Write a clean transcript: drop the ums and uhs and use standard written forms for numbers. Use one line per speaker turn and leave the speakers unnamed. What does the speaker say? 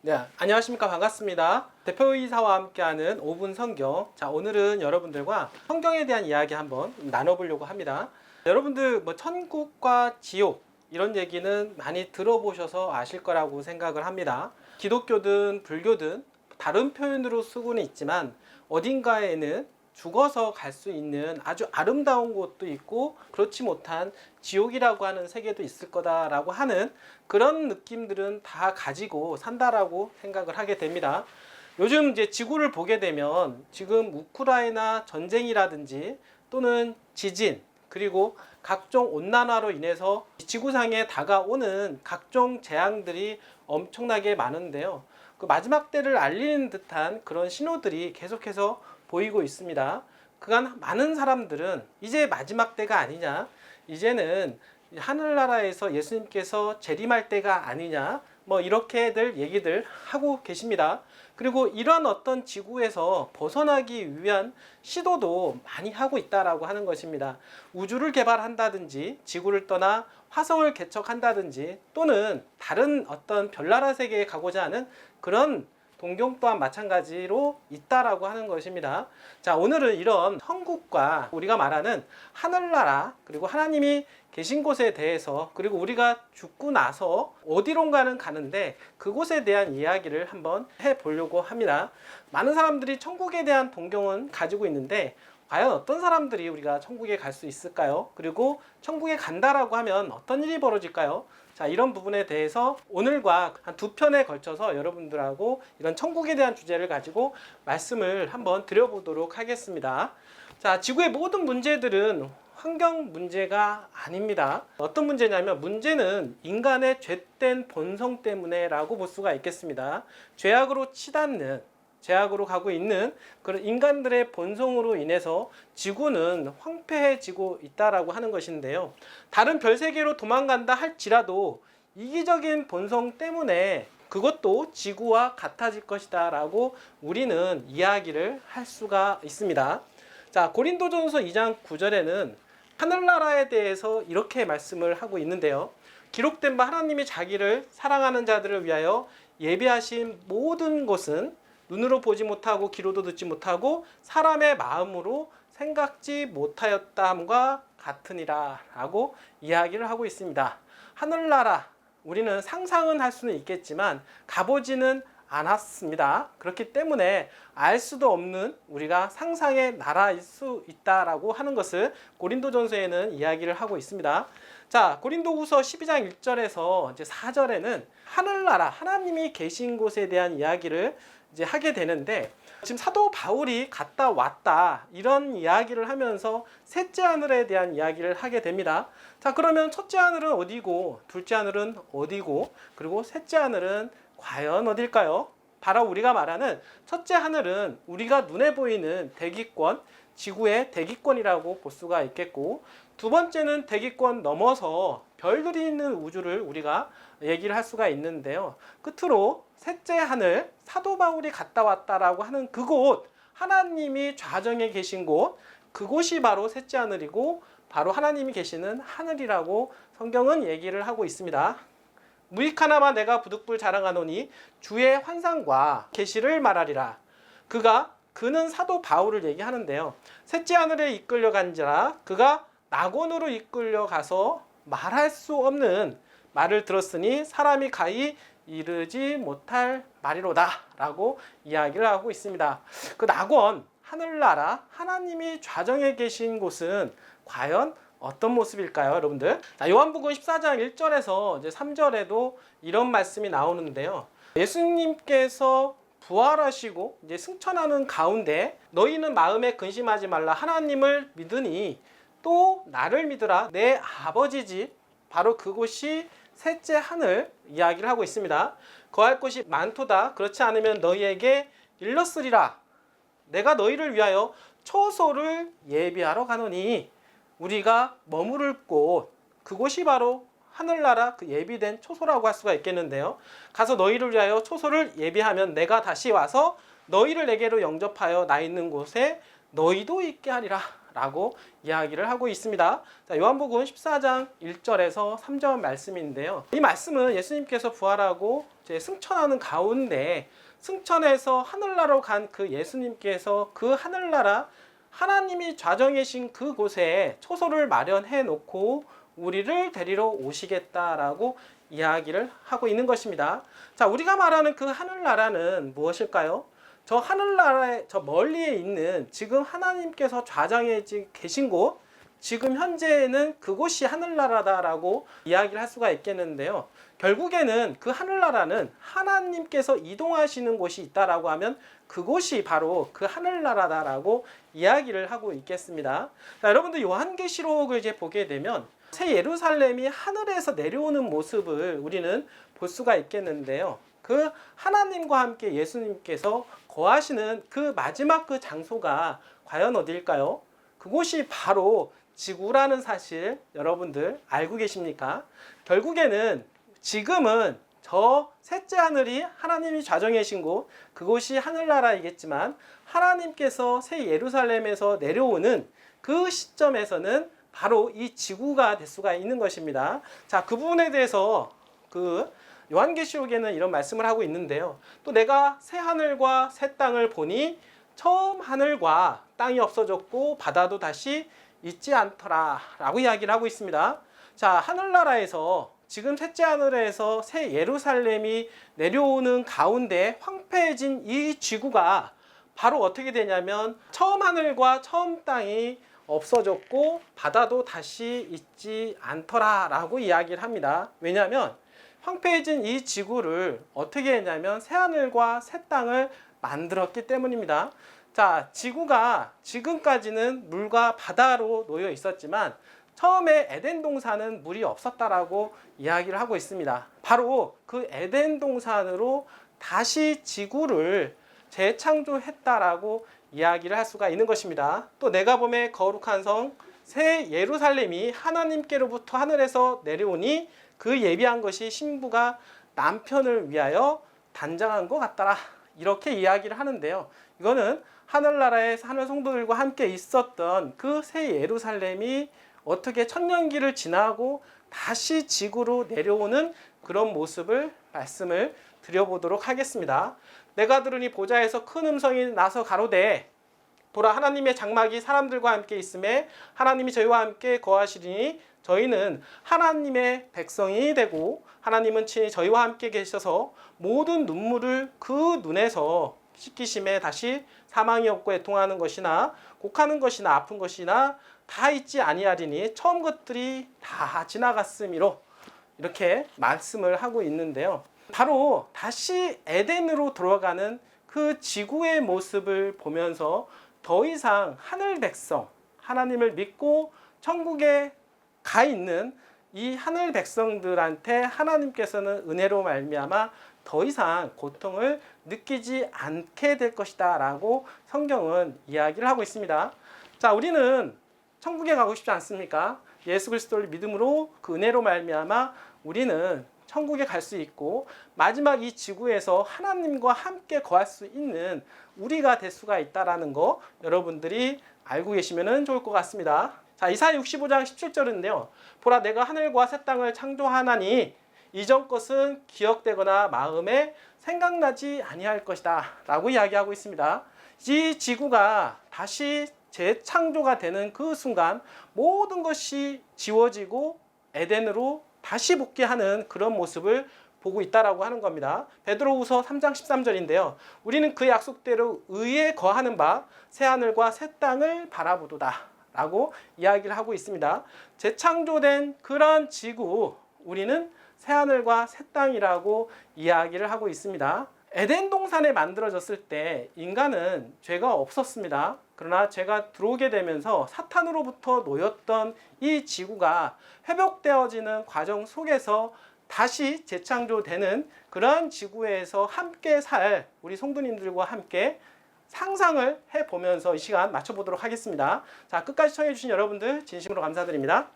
네, 안녕하십니까. 반갑습니다. 대표이사와 함께하는 5분 성경. 자, 오늘은 여러분들과 성경에 대한 이야기 한번 나눠보려고 합니다. 여러분들 천국과 지옥 이런 얘기는 많이 들어보셔서 아실 거라고 생각을 합니다. 기독교든 불교든 다른 표현으로 쓰고는 있지만 어딘가에는 죽어서 갈 수 있는 아주 아름다운 곳도 있고 그렇지 못한 지옥이라고 하는 세계도 있을 거다라고 하는 그런 느낌들은 다 가지고 산다라고 생각을 하게 됩니다. 요즘 이제 지구를 보게 되면 지금 우크라이나 전쟁이라든지 또는 지진 그리고 각종 온난화로 인해서 지구상에 다가오는 각종 재앙들이 엄청나게 많은데요. 그 마지막 때를 알리는 듯한 그런 신호들이 계속해서 보이고 있습니다. 그간 많은 사람들은 이제 마지막 때가 아니냐, 이제는 하늘나라에서 예수님께서 재림할 때가 아니냐, 이렇게들 얘기들 하고 계십니다. 그리고 이런 어떤 지구에서 벗어나기 위한 시도도 많이 하고 있다라고 하는 것입니다. 우주를 개발한다든지 지구를 떠나 화성을 개척한다든지 또는 다른 어떤 별나라 세계에 가고자 하는 그런 동경 또한 마찬가지로 있다라고 하는 것입니다. 자, 오늘은 이런 천국과 우리가 말하는 하늘나라 그리고 하나님이 계신 곳에 대해서 그리고 우리가 죽고 나서 어디론가는 가는데 그곳에 대한 이야기를 한번 해보려고 합니다. 많은 사람들이 천국에 대한 동경은 가지고 있는데 과연 어떤 사람들이 우리가 천국에 갈 수 있을까요? 그리고 천국에 간다라고 하면 어떤 일이 벌어질까요? 자, 이런 부분에 대해서 오늘과 한 두 편에 걸쳐서 여러분들하고 이런 천국에 대한 주제를 가지고 말씀을 한번 드려보도록 하겠습니다. 자, 지구의 모든 문제들은 환경 문제가 아닙니다. 어떤 문제냐면 문제는 인간의 죄된 본성 때문에라고 볼 수가 있겠습니다. 죄악으로 치닫는 죄악으로 가고 있는 그런 인간들의 본성으로 인해서 지구는 황폐해지고 있다라고 하는 것인데요. 다른 별세계로 도망간다 할지라도 이기적인 본성 때문에 그것도 지구와 같아질 것이다 라고 우리는 이야기를 할 수가 있습니다. 자, 고린도전서 2장 9절에는 하늘나라에 대해서 이렇게 말씀을 하고 있는데요. 기록된 바 하나님이 자기를 사랑하는 자들을 위하여 예비하신 모든 것은 눈으로 보지 못하고 귀로도 듣지 못하고 사람의 마음으로 생각지 못하였다함과 같으니라 라고 이야기를 하고 있습니다. 하늘나라 우리는 상상은 할 수는 있겠지만 가보지는 않았습니다. 그렇기 때문에 알 수도 없는 우리가 상상의 나라일 수 있다라고 하는 것을 고린도전서에는 이야기를 하고 있습니다. 자, 고린도후서 12장 1절에서 이제 4절에는 하늘나라 하나님이 계신 곳에 대한 이야기를 이제 하게 되는데 지금 사도 바울이 갔다 왔다 이런 이야기를 하면서 셋째 하늘에 대한 이야기를 하게 됩니다. 자, 그러면 첫째 하늘은 어디고 둘째 하늘은 어디고 그리고 셋째 하늘은 과연 어딜까요? 바로 우리가 말하는 첫째 하늘은 우리가 눈에 보이는 대기권, 지구의 대기권이라고 볼 수가 있겠고 두 번째는 대기권 넘어서 별들이 있는 우주를 우리가 얘기를 할 수가 있는데요. 끝으로 셋째 하늘, 사도 바울이 갔다 왔다라고 하는 그곳, 하나님이 좌정에 계신 곳, 그곳이 바로 셋째 하늘이고 바로 하나님이 계시는 하늘이라고 성경은 얘기를 하고 있습니다. 무익하나마 내가 부득불 자랑하노니 주의 환상과 계시를 말하리라. 그는 사도 바울을 얘기하는데요. 셋째 하늘에 이끌려간 자라 그가 낙원으로 이끌려가서 말할 수 없는 말을 들었으니 사람이 가히 이르지 못할 말이로다 라고 이야기를 하고 있습니다. 그 낙원, 하늘나라, 하나님이 좌정에 계신 곳은 과연 어떤 모습일까요, 여러분들? 자, 요한복음 14장 1절에서 이제 3절에도 이런 말씀이 나오는데요. 예수님께서 부활하시고 이제 승천하는 가운데 너희는 마음에 근심하지 말라 하나님을 믿으니 또 나를 믿으라 내 아버지 집 바로 그곳이 셋째 하늘 이야기를 하고 있습니다. 거할 곳이 많도다. 그렇지 않으면 너희에게 일렀으리라. 내가 너희를 위하여 초소를 예비하러 가노니 우리가 머무를 곳 그곳이 바로 하늘나라 그 예비된 초소라고 할 수가 있겠는데요. 가서 너희를 위하여 초소를 예비하면 내가 다시 와서 너희를 내게로 영접하여 나 있는 곳에 너희도 있게 하리라 라고 이야기를 하고 있습니다. 자, 요한복음 14장 1절에서 3절 말씀인데요. 이 말씀은 예수님께서 부활하고 이제 승천하는 가운데 승천해서 하늘나라로 간 그 예수님께서 그 하늘나라 하나님이 좌정하신 그곳에 초소를 마련해 놓고 우리를 데리러 오시겠다라고 이야기를 하고 있는 것입니다. 자, 우리가 말하는 그 하늘나라는 무엇일까요? 저 하늘나라의 저 멀리에 있는 지금 하나님께서 좌정해 계신 곳, 지금 현재는 그곳이 하늘나라다라고 이야기를 할 수가 있겠는데요. 결국에는 그 하늘나라는 하나님께서 이동하시는 곳이 있다라고 하면 그곳이 바로 그 하늘나라다라고 이야기를 하고 있겠습니다. 자, 여러분들 요한계시록을 이제 보게 되면 새 예루살렘이 하늘에서 내려오는 모습을 우리는 볼 수가 있겠는데요. 그 하나님과 함께 예수님께서 거하시는 그 마지막 그 장소가 과연 어디일까요? 그곳이 바로 지구라는 사실 여러분들 알고 계십니까? 결국에는 지금은 저 셋째 하늘이 하나님이 좌정하신 곳, 그곳이 하늘나라이겠지만 하나님께서 새 예루살렘에서 내려오는 그 시점에서는 바로 이 지구가 될 수가 있는 것입니다. 자, 그 부분에 대해서 그 요한계시록에는 이런 말씀을 하고 있는데요. 또 내가 새 하늘과 새 땅을 보니 처음 하늘과 땅이 없어졌고 바다도 다시 있지 않더라 라고 이야기를 하고 있습니다. 자, 하늘나라에서 지금 셋째 하늘에서 새 예루살렘이 내려오는 가운데 황폐해진 이 지구가 바로 어떻게 되냐면 처음 하늘과 처음 땅이 없어졌고 바다도 다시 있지 않더라 라고 이야기를 합니다. 왜냐하면 황폐해진 이 지구를 어떻게 했냐면 새하늘과 새 땅을 만들었기 때문입니다. 자, 지구가 지금까지는 물과 바다로 놓여 있었지만 처음에 에덴 동산은 물이 없었다라고 이야기를 하고 있습니다. 바로 그 에덴 동산으로 다시 지구를 재창조했다라고 이야기를 할 수가 있는 것입니다. 또 내가 봄에 거룩한 성 새 예루살렘이 하나님께로부터 하늘에서 내려오니 그 예비한 것이 신부가 남편을 위하여 단장한 것 같더라. 이렇게 이야기를 하는데요. 이거는 하늘나라의 하늘 성도들과 함께 있었던 그 새 예루살렘이 어떻게 천년기를 지나고 다시 지구로 내려오는 그런 모습을 말씀을 드려보도록 하겠습니다. 내가 들으니 보좌에서 큰 음성이 나서 가로되 보라, 하나님의 장막이 사람들과 함께 있음에 하나님이 저희와 함께 거하시리니 저희는 하나님의 백성이 되고 하나님은 친히 저희와 함께 계셔서 모든 눈물을 그 눈에서 씻기심에 다시 사망이 없고 애통하는 것이나 곡하는 것이나 아픈 것이나 다 있지 아니하리니 처음 것들이 다 지나갔음이로 이렇게 말씀을 하고 있는데요. 바로 다시 에덴으로 돌아가는 그 지구의 모습을 보면서 더 이상 하늘 백성, 하나님을 믿고 천국에 가 있는 이 하늘 백성들한테 하나님께서는 은혜로 말미암아 더 이상 고통을 느끼지 않게 될 것이다 라고 성경은 이야기를 하고 있습니다. 자, 우리는 천국에 가고 싶지 않습니까? 예수 그리스도를 믿음으로 그 은혜로 말미암아 우리는 천국에 갈 수 있고 마지막 이 지구에서 하나님과 함께 거할 수 있는 우리가 될 수가 있다라는 거 여러분들이 알고 계시면 좋을 것 같습니다. 자, 이사야 65장 17절인데요. 보라, 내가 하늘과 새 땅을 창조하나니 이전 것은 기억되거나 마음에 생각나지 아니할 것이다 라고 이야기하고 있습니다. 이 지구가 다시 재창조가 되는 그 순간 모든 것이 지워지고 에덴으로 다시 복귀하는 그런 모습을 보고 있다라고 하는 겁니다. 베드로후서 3장 13절인데요. 우리는 그 약속대로 의에 거하는 바 새하늘과 새 땅을 바라보도다 라고 이야기를 하고 있습니다. 재창조된 그런 지구, 우리는 새하늘과 새 땅이라고 이야기를 하고 있습니다. 에덴 동산에 만들어졌을 때 인간은 죄가 없었습니다. 그러나 죄가 들어오게 되면서 사탄으로부터 놓였던 이 지구가 회복되어지는 과정 속에서 다시 재창조되는 그런 지구에서 함께 살 우리 성도님들과 함께 상상을 해보면서 이 시간 마쳐보도록 하겠습니다. 자, 끝까지 시청해주신 여러분들 진심으로 감사드립니다.